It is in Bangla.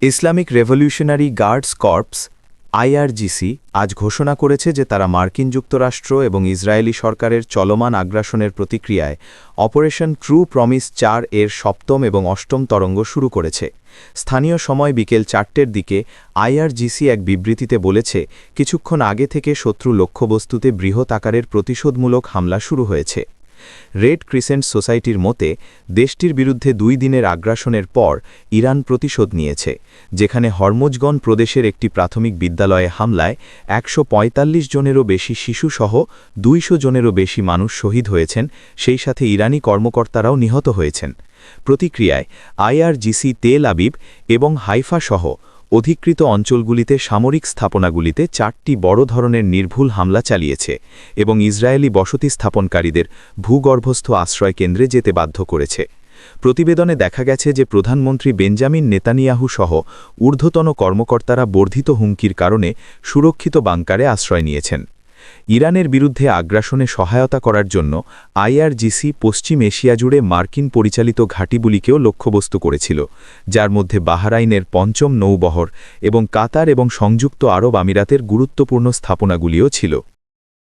Islamic revolutionary guards corps IRGC আজ ঘোষণা করেছে যে তারা মার্কিন যুক্তরাষ্ট্র এবং ইসরায়েলি সরকারের চলমান আগ্রাসনের প্রতিক্রিয়ায় অপারেশন ট্রু প্রমিস ৪ এর সপ্তম এবং অষ্টম তরঙ্গ শুরু করেছে। স্থানীয় সময় বিকেল ৪টের দিকে আইআরজিসি এক বিবৃতিতে বলেছে, কিছুক্ষণ আগে থেকে শত্রু লক্ষ্যবস্তুতে বৃহৎ আকারের প্রতিশোধমূলক হামলা শুরু হয়েছে। রেড ক্রিসেন্ট সোসাইটির মতে দেশটির বিরুদ্ধে ২ দিনের আগ্রাসনের পর ইরান প্রতিশোধ নিয়েছে, যেখানে হরমোজগন প্রদেশের একটি প্রাথমিক বিদ্যালয়ে হামলায় ১৪৫ জনেরও বেশি শিশুসহ ২০০ জনেরও বেশি মানুষ শহীদ হয়েছেন, সেই সাথে ইরানি কর্মকর্তারাও নিহত হয়েছেন। প্রতিক্রিয়ায় আইআরজিসি তেল আবিব এবং হাইফা সহ অধিকৃত অঞ্চলগুলিতে সামরিক স্থাপনাগুলিতে ৪টি বড় ধরনের নির্ভুল হামলা চালিয়েছে এবং ইসরায়েলি বসতি স্থাপনকারীদের ভূগর্ভস্থ আশ্রয় কেন্দ্রে যেতে বাধ্য করেছে। প্রতিবেদনে দেখা গেছে যে প্রধানমন্ত্রী বেঞ্জামিন নেতানিয়াহু সহ ঊর্ধ্বতন কর্মকর্তারা বর্ধিত হুমকির কারণে সুরক্ষিত বাংকারে আশ্রয় নিয়েছেন। ইরানের বিরুদ্ধে আগ্রাসনে সহায়তা করার জন্য আইআরজিসি পশ্চিম এশিয়া জুড়ে মার্কিন পরিচালিত ঘাঁটিগুলিকেও লক্ষ্যবস্তু করেছিল, যার মধ্যে বাহরাইনের পঞ্চম নৌবহর এবং কাতার এবং সংযুক্ত আরব আমিরাতের গুরুত্বপূর্ণ স্থাপনাগুলিও ছিল।